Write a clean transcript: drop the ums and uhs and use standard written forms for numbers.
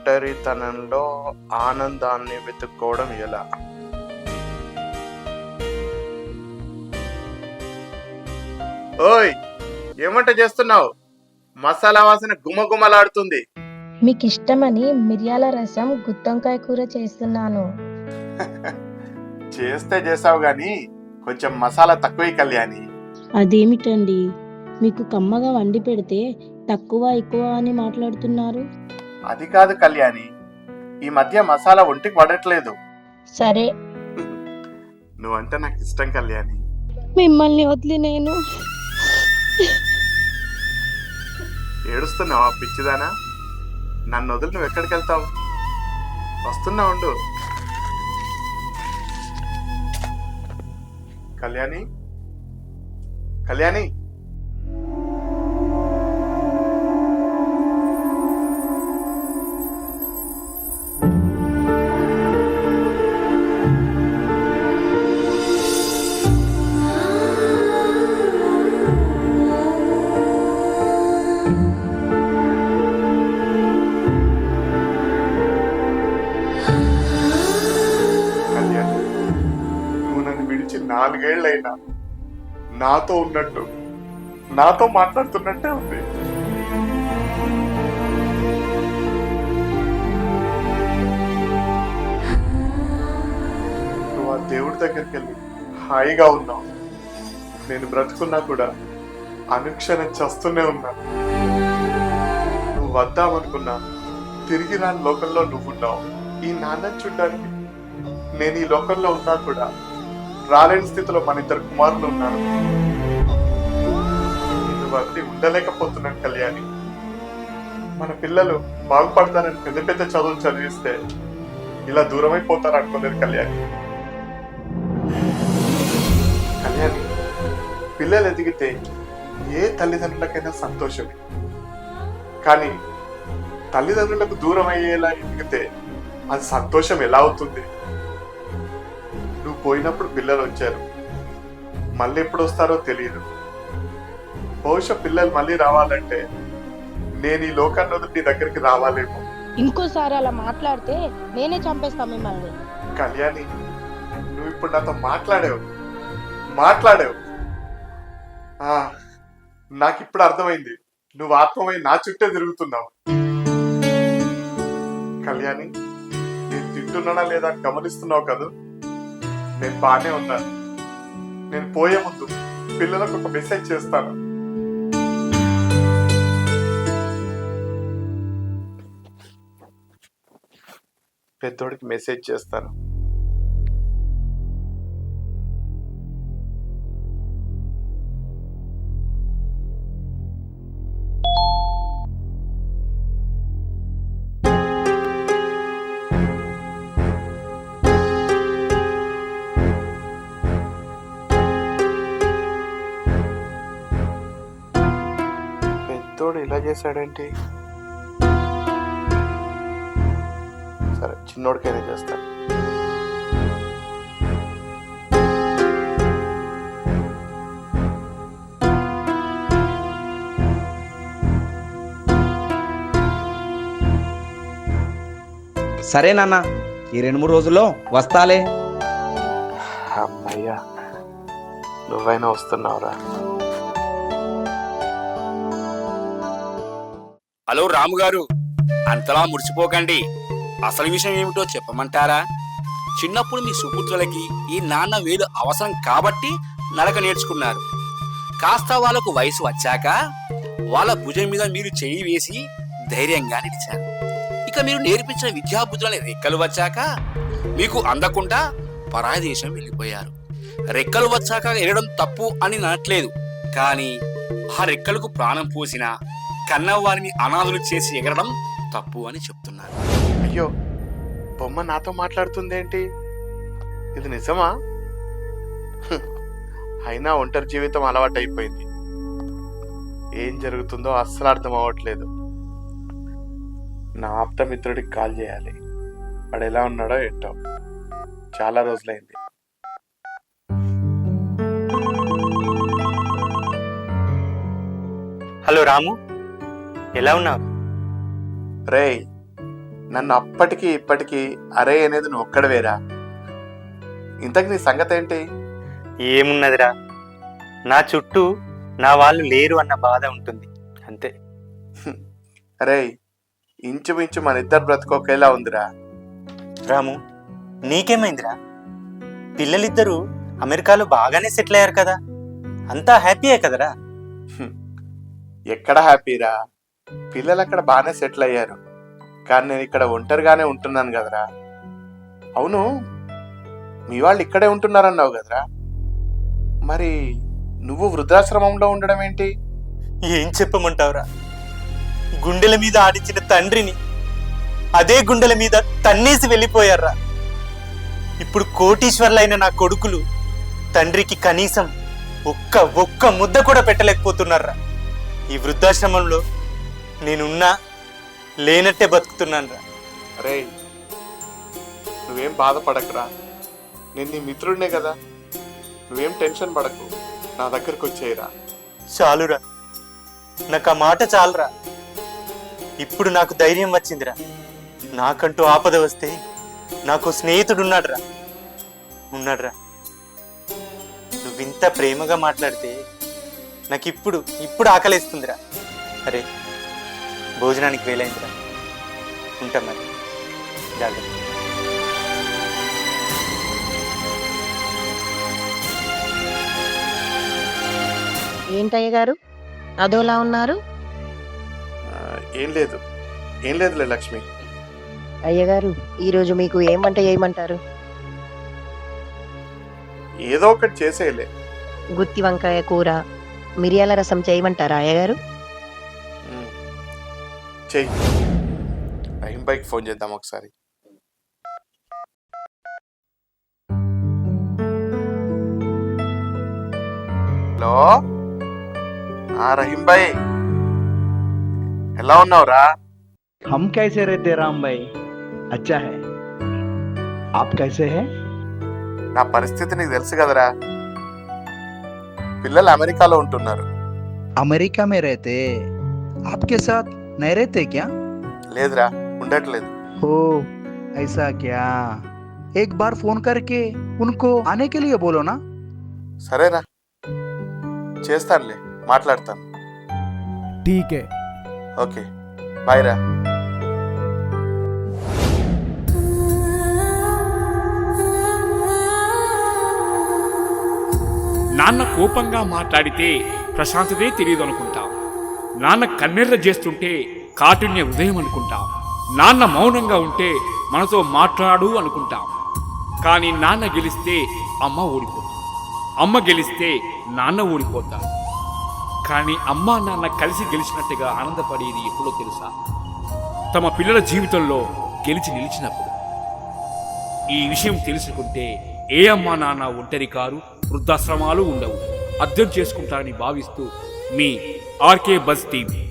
ఒంటరితనంలో ఆనందాన్ని వెతుక్కోవడం ఎలా? ఓయ్, ఏమంట చేస్తున్నావు? మసాలా వాసన గుమగుమలాడుతుంది. మీకిష్టమని మిరియాల రసం గుత్తొంకాయ కూర చేస్తున్నాను. చేస్తే చేసావు గాని కొంచెం మసాలా తక్కువ కళ్యాణి. అదేమిటండి, మీకు కమ్మగా వండి పెడితే తక్కువ ఎక్కువ అని మాట్లాడుతున్నారు? అది కాదు కళ్యాణి, ఈ మధ్య మసాలా ఒంటికి పడట్లేదు. సరే, నువ్వంటే నాకు ఇష్టం కళ్యాణి. మిమ్మల్ని వదిలి నేను ఏడుస్తున్నావా పిచ్చిదానా? నన్ను వదిలి నువ్వు ఎక్కడికి వెళ్తావు? వస్తున్నా ఉండు. కళ్యాణి, కళ్యాణి, కళ్యాణి, నువ్వు నన్ను విడిచి 4 ఏళ్ళైనా నాతో ఉన్నట్టు, నాతో మాట్లాడుతున్నట్టే ఉంది. నువ్వు ఆ దేవుడి దగ్గరికి వెళ్ళి హాయిగా ఉన్నావు. నేను బ్రతుకున్నా కూడా అనుక్షణం చస్తూనే ఉన్నా. నువ్వు వద్దామనుకున్నా తిరిగి రాని లోకంలో నువ్వున్నావు. ఈ నాన్నని చూడ్డానికి నేను ఈ లోకంలో ఉన్నా కూడా రాలేని స్థితిలో మన 2 కుమారులు ఉన్నారు. నిన్ను వదిలి ఉండలేకపోతున్నాను కళ్యాణి. మన పిల్లలు బాగుపడతారని పెద్ద పెద్ద చదువులు చదివిస్తే ఇలా దూరమైపోతారు అనుకోలేదు కళ్యాణి. కళ్యాణి, పిల్లలు ఎదిగితే ఏ తల్లిదండ్రులకైనా సంతోషమే. కానీ తల్లిదండ్రులకు దూరం అయ్యేలా ఎదిగితే అది సంతోషం ఎలా అవుతుంది? నువ్వు పోయినప్పుడు పిల్లలు వచ్చారు, మళ్ళీ ఎప్పుడు వస్తారో తెలియదు. బహుశా పిల్లలు మళ్ళీ రావాలంటే నేను ఈ లోకాన్ని వదిలి నీ దగ్గరికి రావాలేమో. ఇంకోసారి అలా మాట్లాడితే నేనే చంపేస్తా మిమ్మల్ని. కళ్యాణి, నువ్వు ఇప్పుడు నాతో మాట్లాడావు. నాకు ఇప్పుడు అర్థమైంది, నువ్వు ఆత్మమై నా చుట్టే తిరుగుతున్నావు. కళ్యాణి, నేను తింటున్నానా లేదా అని గమనిస్తున్నావు కదా? నేను బానే ఉన్నాను. నేను పోయే ముందు పిల్లలకు ఒక మెసేజ్ చేస్తాను. పెద్దోడికి మెసేజ్ చేస్తాను. పెద్దోడు ఇలా చేశాడేంటి? సరే, చిన్నోడికైనా చేస్తాను. సరే నాన్న, ఈ 2-3 రోజుల్లో వస్తాలే. అమ్మయ్యా, నువ్వైనా వస్తున్నావురా. హలో రాము గారు, అంతలా మురిసిపోకండి. అసలు విషయం ఏమిటో చెప్పమంటారా? చిన్నప్పుడు మీ సుపుత్రులకి ఈ నాన్న వేలు అవసరం కాబట్టి నడక నేర్చుకున్నారు. కాస్త వాళ్ళకు వయసు వచ్చాక వాళ్ళ భుజం మీద మీరు చేయి వేసి ధైర్యంగా నిలిచారు. ఇక మీరు నేర్పించిన విద్యాబుద్ధులని రెక్కలు వచ్చాక మీకు అందకుండా పరాయి దేశం వెళ్ళిపోయారు. రెక్కలు వచ్చాక ఎగరడం తప్పు అని అనట్లేదు, కానీ ఆ రెక్కలకు ప్రాణం పోసిన కన్నవారిని అనాథులు చేసి ఎగరడం తప్పు అని చెప్తున్నారు. అయ్యో, బొమ్మ నాతో మాట్లాడుతుందేంటి? ఇది నిజమా? అయినా ఒంటరి జీవితం అలవాటైపోయింది. ఏం జరుగుతుందో అస్సలు అర్థం అవ్వట్లేదు. నా ఆప్తమిత్రుడికి కాల్ చేయాలి. వాడు ఎలా ఉన్నాడో ఏంటో, చాలా రోజులైంది. హలో రాము, ఎలా ఉన్నావు? రేయ్, నన్ను అప్పటికి ఇప్పటికీ అరే అనేది నువ్వు ఒక్కడవేరా. ఇంతకు నీ సంగతి ఏంటి? ఏమున్నదిరా, నా చుట్టూ నా వాళ్ళు లేరు అన్న బాధ ఉంటుంది అంతే. అరే, ఇంచుమించు మన ఇద్దరు బ్రతుకోకేలా ఉందిరా. రాము, నీకేమైందిరా? పిల్లలిద్దరూ అమెరికాలో బాగానే సెటిల్ అయ్యారు కదా, అంతా హ్యాపీయే కదరా? ఎక్కడ హ్యాపీరా, పిల్లలు అక్కడ బాగానే సెటిల్ అయ్యారు, కానీ నేను ఇక్కడ ఒంటరిగానే ఉంటున్నాను కదరా. అవును, మీ వాళ్ళు ఇక్కడే ఉంటున్నారన్నావు కదరా, మరి నువ్వు వృద్ధాశ్రమంలో ఉండడం ఏంటి? ఏం చెప్పమంటావురా, గుండెల మీద ఆడించిన తండ్రిని అదే గుండెల మీద తన్నేసి వెళ్ళిపోయారా. ఇప్పుడు కోటీశ్వర్లైన నా కొడుకులు తండ్రికి కనీసం ఒక్క ముద్ద కూడా పెట్టలేకపోతున్నారా. ఈ వృద్ధాశ్రమంలో నేనున్నా లేనట్టే బతుకుతున్నాను రా. అరే, నువ్వేం బాధపడకురా, నేను నీ మిత్రుడినే కదా, నువ్వేం టెన్షన్ పడకు, నా దగ్గరకు వచ్చేయరా. చాలురా, నాకు ఆ మాట చాలురా. ఇప్పుడు నాకు ధైర్యం వచ్చిందిరా. నాకంటూ ఆపద వస్తే నాకు స్నేహితుడు ఉన్నాడురా. నువ్వింత ప్రేమగా మాట్లాడితే నాకు ఇప్పుడు ఆకలేస్తుందిరా. అరే, భోజనానికి వేలైందిరా, ఉంటా మరి, జాగ్రత్త. ఏంటయ్య గారు అదోలా ఉన్నారు? ఏం లేదులే లక్ష్మి. అయ్యగారు, ఈరోజు మీకు ఏం వంట చేయమంటారు? ఏదో ఒకటి చేసేయలే. గుత్తి వంకాయ కూర, మిరియాల రసం చేయమంటారా అయ్యగారు? చెయ్యి. రహీం భాయ్కి ఫోన్ చేద్దాం ఒకసారి. హలో, రహీం భాయ్, ఎలా ఉన్నావురా? हम कैसे रहते राम भाई? अच्छा है, आप कैसे हैं? నా పరిస్థితి నీకు తెలుసు కదరా. పిల్లలు అమెరికాలో ఉంటున్నారు. अमेरिका में रहते, आपके साथ नहीं रहते क्या? లేదురా, ఉండట్లేదు. हो ऐसा क्या? एक बार फोन करके उनको आने के लिए बोलो ना. సరేరా, చేస్తానులే, మాట్లాడతాను. ठीक है. ఓకే, బాయ్ రా. నాన్న కోపంగా మాట్లాడితే ప్రశాంతతే తెలియదు అనుకుంటాం. నాన్న కన్నెర్ర చేస్తుంటే కాఠిన్య హృదయం అనుకుంటాం. నాన్న మౌనంగా ఉంటే మనతో మాట్లాడు అనుకుంటాం. కానీ నాన్న గెలిస్తే అమ్మ ఓడిపోతుంది, అమ్మ గెలిస్తే నాన్న ఓడిపోతాడు. కానీ అమ్మ నాన్న కలిసి గెలిచినట్టుగా ఆనందపడేది ఎప్పుడో తెలుసా? తమ పిల్లల జీవితంలో గెలిచి నిలిచినప్పుడు. ఈ విషయం తెలుసుకుంటే ఏ అమ్మా నాన్న ఒంటరి కారు, వృద్ధాశ్రమాలు ఉండవు. అర్థం చేసుకుంటారని భావిస్తూ మీ ఆర్కే బజ్ టీవీ.